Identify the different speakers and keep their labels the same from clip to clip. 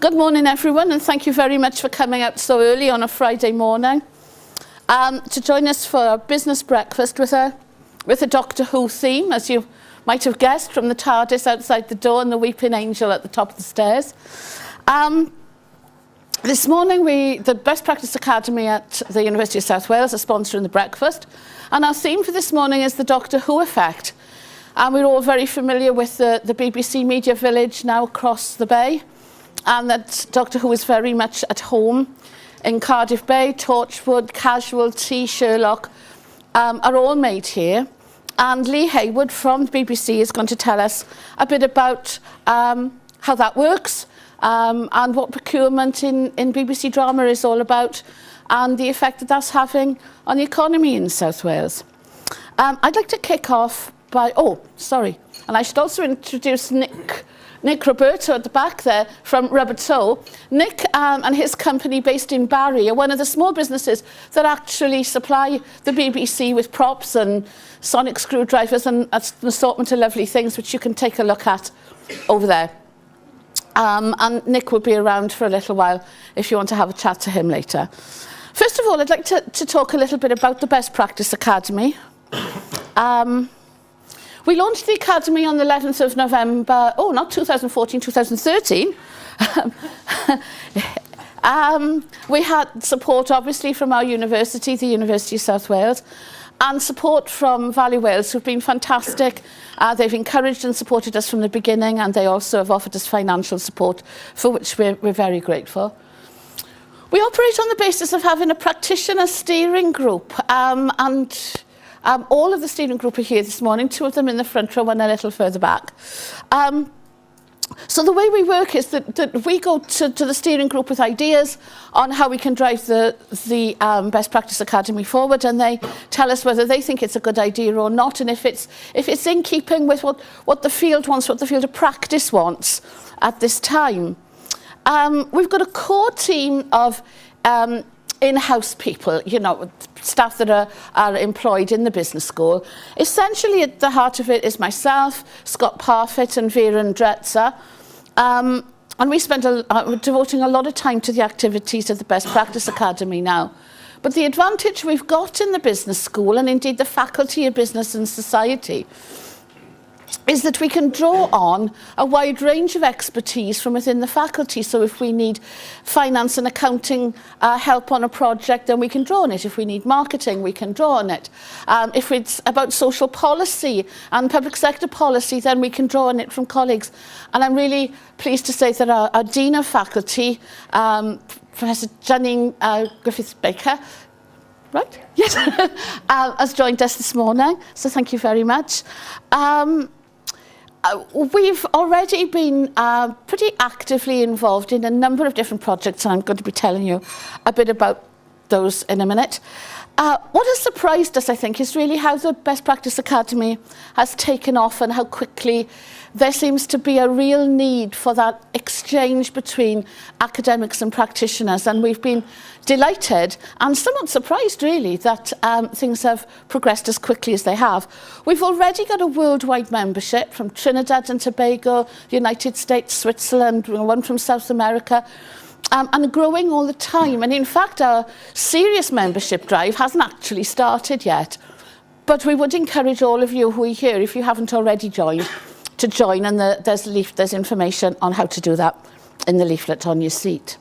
Speaker 1: Good morning, everyone, and thank you very much for coming out so early on a Friday morning to join us for our business breakfast with a Doctor Who theme, as you might have guessed from the TARDIS outside the door and the Weeping Angel at the top of the stairs. This morning, the Best Practice Academy at the University of South Wales are sponsoring the breakfast, and our theme for this morning is the Doctor Who effect. And we're all very familiar with the BBC Media Village now across the bay, and that Doctor Who is very much at home in Cardiff Bay. Torchwood, Casualty, Sherlock are all made here. And Lee Hayward from the BBC is going to tell us a bit about how that works and what procurement in BBC drama is all about and the effect that that's having on the economy in South Wales. I'd like to kick off by, and I should also introduce Nick Roberto at the back there from Rubber Toe. Nick and his company based in Barry are one of the small businesses that actually supply the BBC with props and sonic screwdrivers and an assortment of lovely things which you can take a look at over there. And Nick will be around for a little while if you want to have a chat to him later. First of all, I'd like to talk a little bit about the Best Practice Academy. We launched the Academy on the 11th of November, not 2014, 2013. We had support, obviously, from our university, the University of South Wales, and support from Valley Wales, who've been fantastic. They've encouraged and supported us from the beginning, and they also have offered us financial support, for which we're very grateful. We operate on the basis of having a practitioner steering group, all of the steering group are here this morning, two of them in the front row and a little further back. So the way we work is that we go to the steering group with ideas on how we can drive the Best Practice Academy forward, and they tell us whether they think it's a good idea or not, and if it's in keeping with what the field wants, what the field of practice wants at this time. We've got a core team of in-house people, staff that are employed in the business school. Essentially, at the heart of it is myself, Scott Parfitt and Vera Dretzer. And we spend devoting a lot of time to the activities of the Best Practice Academy now. But the advantage we've got in the business school, and indeed the Faculty of Business and Society, is that we can draw on a wide range of expertise from within the faculty. So if we need finance and accounting help on a project, then we can draw on it. If we need marketing, we can draw on it. If it's about social policy and public sector policy, then we can draw on it from colleagues. And I'm really pleased to say that our Dean of Faculty, Professor Janine Griffiths-Baker, right? Yes, has joined us this morning. So thank you very much. We've already been pretty actively involved in a number of different projects, and I'm going to be telling you a bit about those in a minute. What has surprised us, I think, is really how the Best Practice Academy has taken off and how quickly there seems to be a real need for that exchange between academics and practitioners. And we've been delighted and somewhat surprised, really, that things have progressed as quickly as they have. We've already got a worldwide membership from Trinidad and Tobago, the United States, Switzerland, one from South America, and growing all the time. And in fact, our serious membership drive hasn't actually started yet. But we would encourage all of you who are here, if you haven't already joined, to join, and there's information on how to do that in the leaflet on your seat.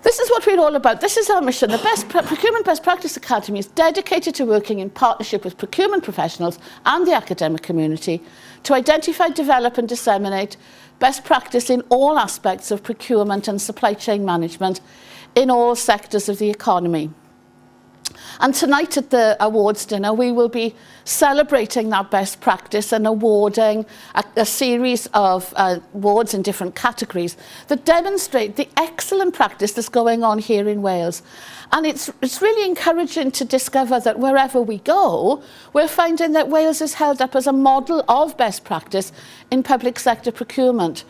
Speaker 1: This is what we're all about. This is our mission. The Procurement Best Practice Academy is dedicated to working in partnership with procurement professionals and the academic community to identify, develop and disseminate best practice in all aspects of procurement and supply chain management in all sectors of the economy. And tonight at the awards dinner, we will be celebrating that best practice and awarding a series of awards in different categories that demonstrate the excellent practice that's going on here in Wales. And it's really encouraging to discover that wherever we go, we're finding that Wales is held up as a model of best practice in public sector procurement.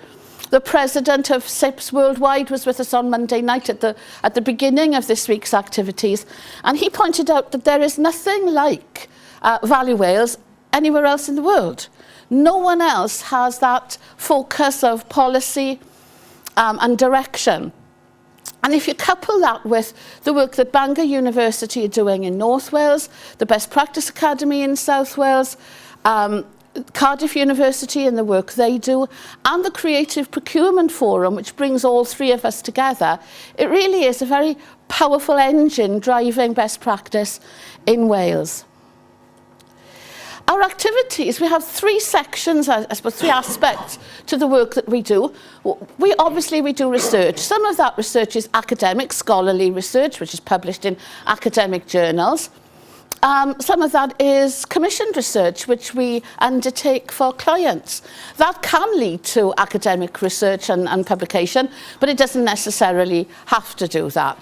Speaker 1: The president of SIPS Worldwide was with us on Monday night at the beginning of this week's activities, and he pointed out that there is nothing like Valley Wales anywhere else in the world. No one else has that focus of policy and direction. And if you couple that with the work that Bangor University are doing in North Wales, the Best Practice Academy in South Wales, Cardiff University and the work they do, and the Creative Procurement Forum, which brings all three of us together, it really is a very powerful engine driving best practice in Wales. Our activities, we have three sections, I suppose, three aspects to the work that we do. We do research. Some of that research is academic, scholarly research, which is published in academic journals. Some of that is commissioned research, which we undertake for clients. That can lead to academic research and publication, but it doesn't necessarily have to do that.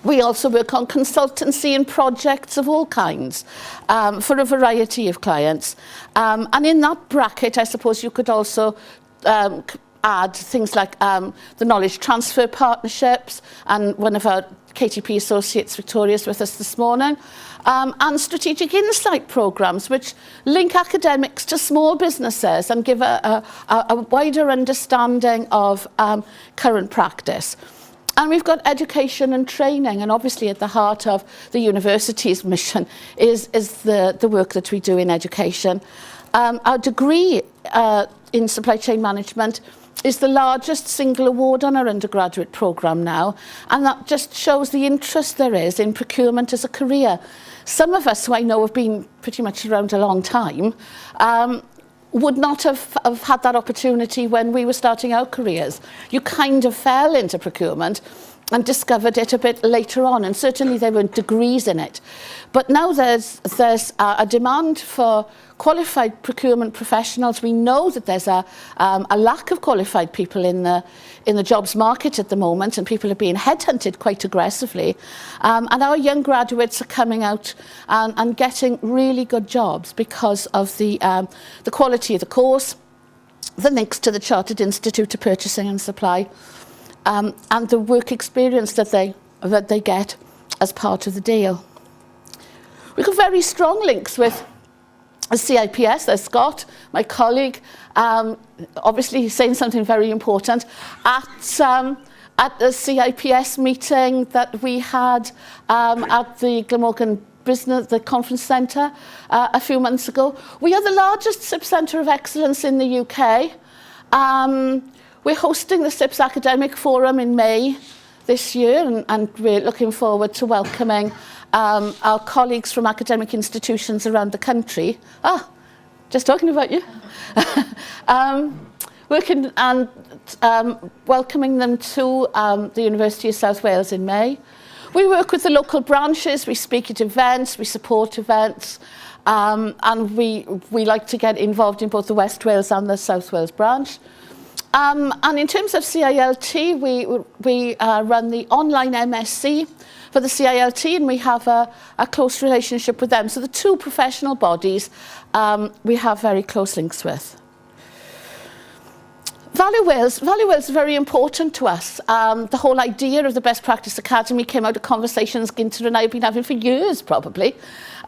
Speaker 1: We also work on consultancy and projects of all kinds for a variety of clients. And in that bracket, I suppose you could also add things like the knowledge transfer partnerships, and one of our KTP associates, Victoria's with us this morning, and strategic insight programs, which link academics to small businesses and give a wider understanding of current practice. And we've got education and training, and obviously at the heart of the university's mission is the work that we do in education. Our degree in supply chain management is the largest single award on our undergraduate programme now, and that just shows the interest there is in procurement as a career. Some of us who I know have been pretty much around a long time would not have had that opportunity when we were starting our careers. You kind of fell into procurement and discovered it a bit later on, and certainly there weren't degrees in it. But now there's a demand for qualified procurement professionals. We know that there's a lack of qualified people in the jobs market at the moment, and people are being headhunted quite aggressively. And our young graduates are coming out and getting really good jobs because of the quality of the course, the links to the Chartered Institute of Purchasing and Supply, and the work experience that they get as part of the deal. We've got very strong links with the CIPS. There's Scott, my colleague, obviously he's saying something very important. At the CIPS meeting that we had at the Glamorgan the conference centre a few months ago, we are the largest SIPS Centre of Excellence in the UK. We're hosting the SIPS Academic Forum in May this year, and we're looking forward to welcoming our colleagues from academic institutions around the country. Just talking about you. Working and welcoming them to the University of South Wales in May. We work with the local branches, we speak at events, we support events, and we like to get involved in both the West Wales and the South Wales branch. And in terms of CILT, we run the online MSc for the CILT, and we have a close relationship with them. So the two professional bodies we have very close links with. Value Wales is very important to us. The whole idea of the Best Practice Academy came out of conversations Ginter and I have been having for years, probably.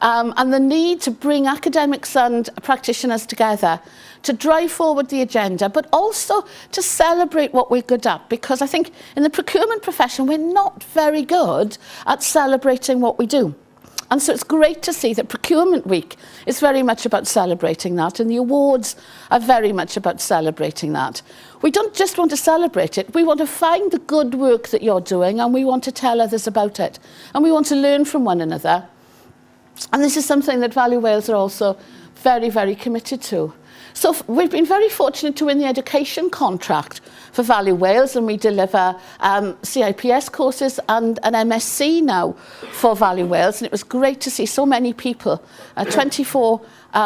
Speaker 1: And the need to bring academics and practitioners together to drive forward the agenda, but also to celebrate what we're good at. Because I think in the procurement profession, we're not very good at celebrating what we do. And so it's great to see that Procurement Week is very much about celebrating that, and the awards are very much about celebrating that. We don't just want to celebrate it, we want to find the good work that you're doing, and we want to tell others about it. And we want to learn from one another. And this is something that Value Wales are also very, very committed to. So we've been very fortunate to win the education contract for Value Wales, and we deliver CIPS courses and an MSc now for Value Wales. And it was great to see so many people, 24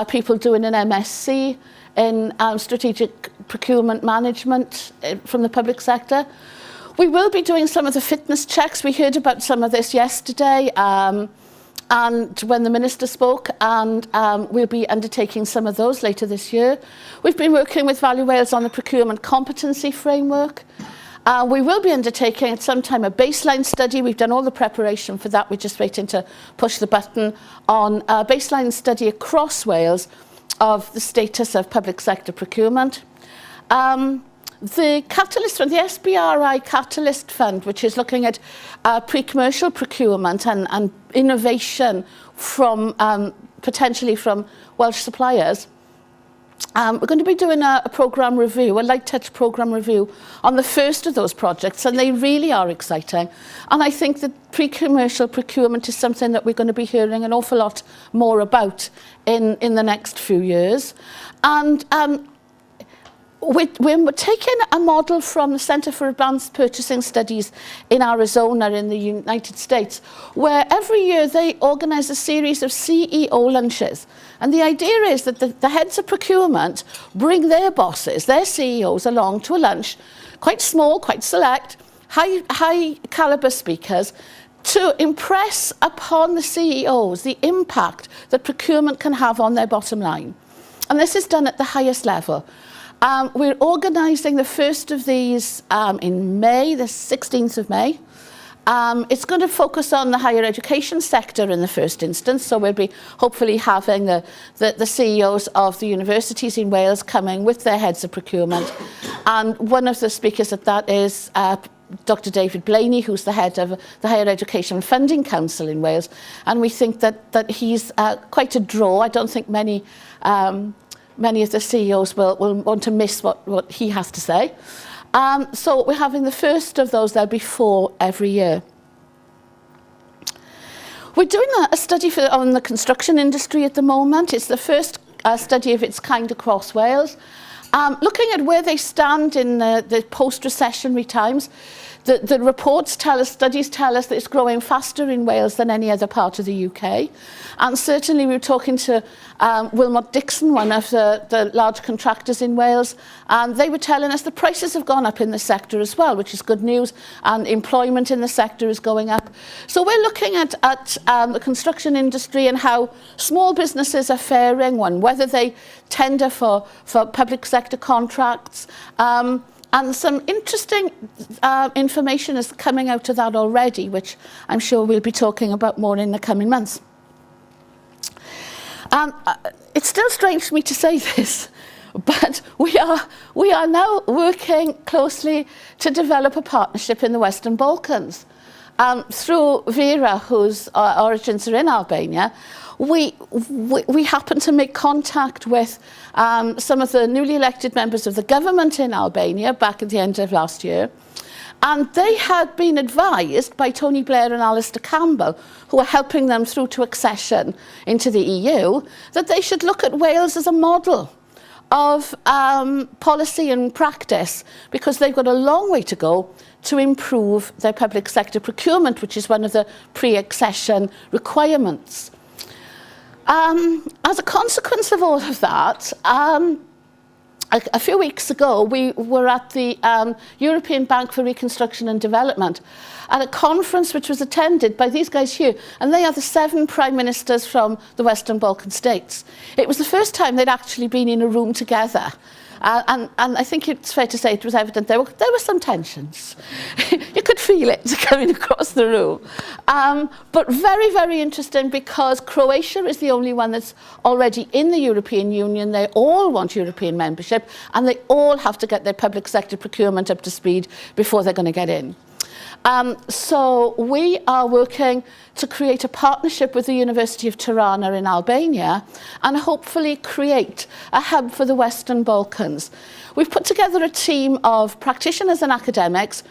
Speaker 1: people doing an MSc in strategic procurement management from the public sector. We will be doing some of the fitness checks. We heard about some of this yesterday. And when the Minister spoke, and we'll be undertaking some of those later this year. We've been working with Value Wales on the procurement competency framework. We will be undertaking at some time a baseline study. We've done all the preparation for that. We're just waiting to push the button on a baseline study across Wales of the status of public sector procurement. the Catalyst Fund, the SBRI Catalyst Fund, which is looking at pre-commercial procurement and innovation from potentially from Welsh suppliers. We're going to be doing a programme review, a light touch programme review on the first of those projects, and they really are exciting. And I think that pre-commercial procurement is something that we're going to be hearing an awful lot more about in the next few years. And we're taking a model from the Centre for Advanced Purchasing Studies in Arizona in the United States, where every year they organise a series of CEO lunches. And the idea is that the heads of procurement bring their bosses, their CEOs, along to a lunch, quite small, quite select, high calibre speakers, to impress upon the CEOs the impact that procurement can have on their bottom line. And this is done at the highest level. We're organising the first of these in May, the 16th of May. It's going to focus on the higher education sector in the first instance, so we'll be hopefully having the CEOs of the universities in Wales coming with their heads of procurement. And one of the speakers at that is Dr David Blaney, who's the head of the Higher Education Funding Council in Wales. And we think that he's quite a draw. I don't think many of the CEOs will want to miss what he has to say. So we're having the first of those. There'll be 4 every year. We're doing a study on the construction industry at the moment. It's the first study of its kind across Wales. Looking at where they stand in the post-recessionary times. The reports tell us, studies tell us that it's growing faster in Wales than any other part of the UK. And certainly we were talking to Wilmot Dixon, one of the large contractors in Wales, and they were telling us the prices have gone up in the sector as well, which is good news, and employment in the sector is going up. So we're looking at the construction industry and how small businesses are faring, whether they tender for public sector contracts, and some interesting information is coming out of that already, which I'm sure we'll be talking about more in the coming months. It's still strange for me to say this, but we are now working closely to develop a partnership in the Western Balkans. Through Vera, whose origins are in Albania, we happened to make contact with some of the newly elected members of the government in Albania back at the end of last year. And they had been advised by Tony Blair and Alistair Campbell, who are helping them through to accession into the EU, that they should look at Wales as a model of policy and practice, because they've got a long way to go to improve their public sector procurement, which is one of the pre-accession requirements. As a consequence of all of that, a few weeks ago, we were at the European Bank for Reconstruction and Development at a conference which was attended by these guys here, and they are the 7 prime ministers from the Western Balkan states. It was the first time they'd actually been in a room together. And I think it's fair to say it was evident there were some tensions. You could feel it coming across the room. But very, very interesting, because Croatia is the only one that's already in the European Union. They all want European membership, and they all have to get their public sector procurement up to speed before they're going to get in. So we are working to create a partnership with the University of Tirana in Albania and hopefully create a hub for the Western Balkans. We've put together a team of practitioners and academics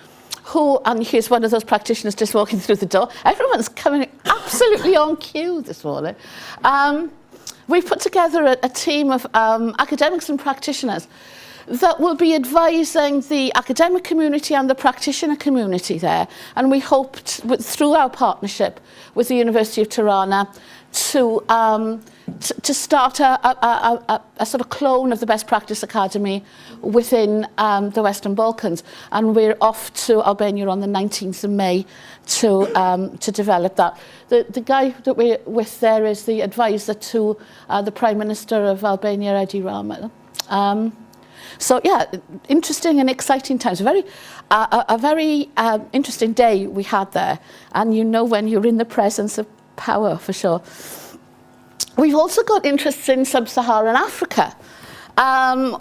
Speaker 1: who, and here's one of those practitioners just walking through the door. Everyone's coming absolutely on cue this morning. We've put together a team of academics and practitioners that will be advising the academic community and the practitioner community there. And we hoped, through our partnership with the University of Tirana, to start a sort of clone of the Best Practice Academy within the Western Balkans. And we're off to Albania on the 19th of May to develop that. The guy that we're with there is the advisor to the Prime Minister of Albania, Edi Rama. So yeah, interesting and exciting times. A very interesting day we had there, and you know when you're in the presence of power, for sure. We've also got interests in sub-Saharan Africa.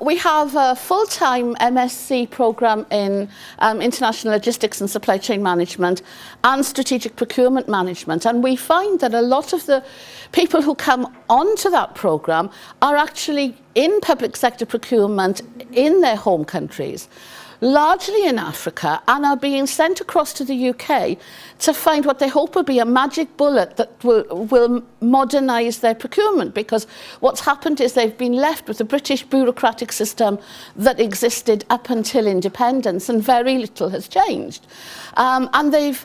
Speaker 1: We have a full-time MSc programme in international logistics and supply chain management and strategic procurement management, and we find that a lot of the people who come onto that programme are actually in public sector procurement in their home countries, largely in Africa, and are being sent across to the UK to find what they hope will be a magic bullet that will modernise their procurement, because what's happened is they've been left with the British bureaucratic system that existed up until independence, and very little has changed. And they've,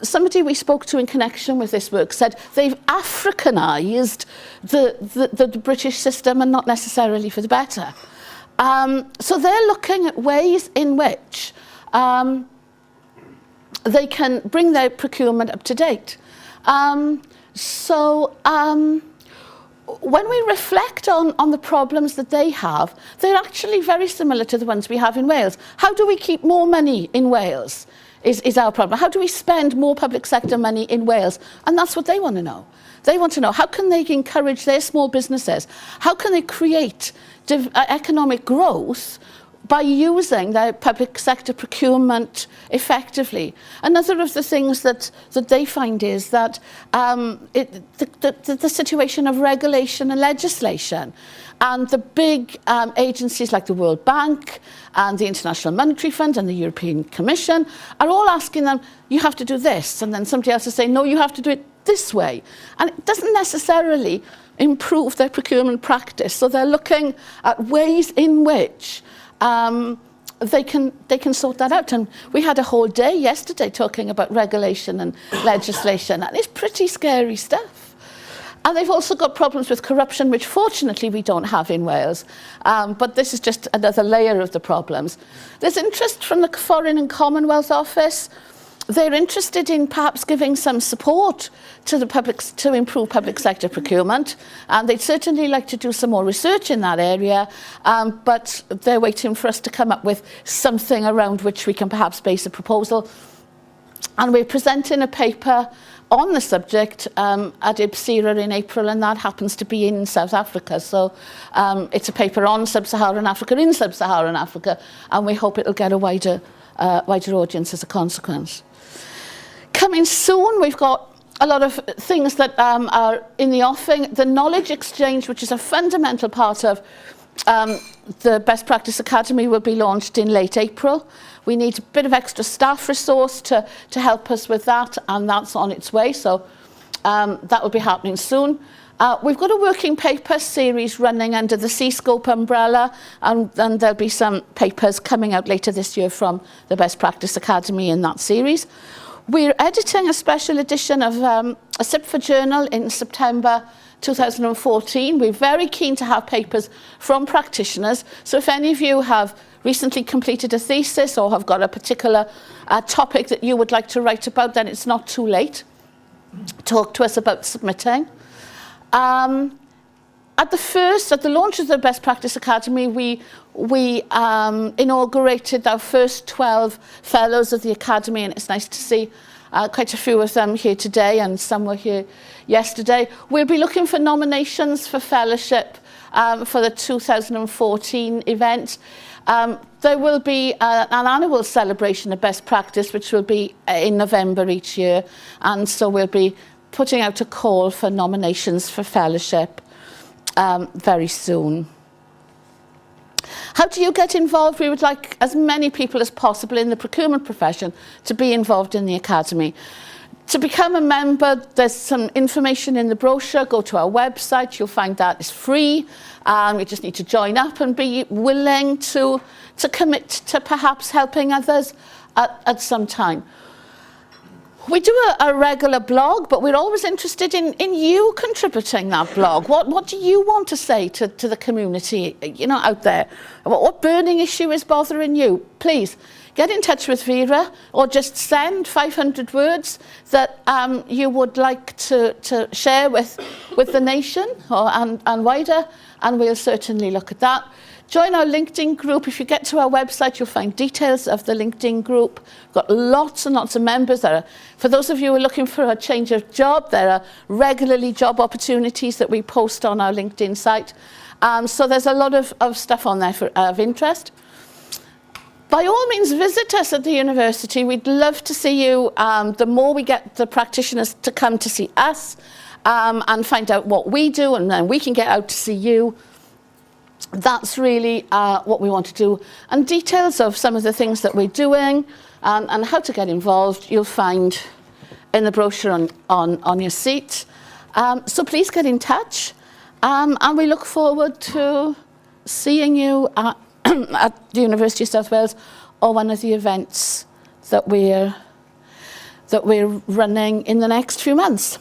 Speaker 1: somebody we spoke to in connection with this work said they've Africanised the British system, and not necessarily for the better. So they're looking at ways in which they can bring their procurement up to date. When we reflect on the problems that they have, they're actually very similar to the ones we have in Wales. How do we keep more money in Wales is our problem. How do we spend more public sector money in Wales? And that's what they want to know. They want to know, how can they encourage their small businesses? How can they create economic growth by using their public sector procurement effectively? Another of the things that they find is that the situation of regulation and legislation, and the big agencies like the World Bank and the International Monetary Fund and the European Commission are all asking them, you have to do this, and then somebody else is saying, no, you have to do it this way. And it doesn't necessarily improve their procurement practice. So they're looking at ways in which they can sort that out. And we had a whole day yesterday talking about regulation and legislation, and it's pretty scary stuff. And they've also got problems with corruption, which fortunately we don't have in Wales. But this is just another layer of the problems. There's interest from the Foreign and Commonwealth Office. They're interested in perhaps giving some support to the to improve public sector procurement, and they'd certainly like to do some more research in that area, but they're waiting for us to come up with something around which we can perhaps base a proposal. And we're presenting a paper on the subject at IBSERA in April, and that happens to be in South Africa. So it's a paper on sub-Saharan Africa in sub-Saharan Africa, and we hope it'll get a wider audience as a consequence. Coming soon, we've got a lot of things that are in the offing. The Knowledge Exchange, which is a fundamental part of the Best Practice Academy, will be launched in late April. We need a bit of extra staff resource to help us with that, and that's on its way, so that will be happening soon. We've got a working paper series running under the C-Scope umbrella, and there'll be some papers coming out later this year from the Best Practice Academy in that series. We're editing a special edition of a CIPFA journal in September 2014. We're very keen to have papers from practitioners, so if any of you have recently completed a thesis or have got a particular topic that you would like to write about, then it's not too late. Talk to us about submitting. At the launch of the Best Practice Academy, we inaugurated our first 12 fellows of the Academy, and it's nice to see quite a few of them here today, and some were here yesterday. We'll be looking for nominations for fellowship for the 2014 event. There will be an annual celebration of best practice, which will be in November each year, and so we'll be putting out a call for nominations for fellowship very soon. How do you get involved? We would like as many people as possible in the procurement profession to be involved in the Academy. To become a member, there's some information in the brochure. Go to our website, you'll find that it's free. You just need to join up and be willing to commit to perhaps helping others at some time. We do a regular blog, but we're always interested in you contributing that blog. What do you want to say to the community, out there? What burning issue is bothering you? Please get in touch with Vera, or just send 500 words that you would like to share with the nation and wider, and we'll certainly look at that. Join our LinkedIn group. If you get to our website, you'll find details of the LinkedIn group. We've got lots and lots of members. For those of you who are looking for a change of job, there are regularly job opportunities that we post on our LinkedIn site. So there's a lot of stuff on there of interest. By all means, visit us at the university. We'd love to see you. The more we get the practitioners to come to see us and find out what we do, and then we can get out to see you. That's really what we want to do. And details of some of the things that we're doing and how to get involved, you'll find in the brochure on your seat. So please get in touch. And we look forward to seeing you at the University of South Wales or one of the events that we're running in the next few months.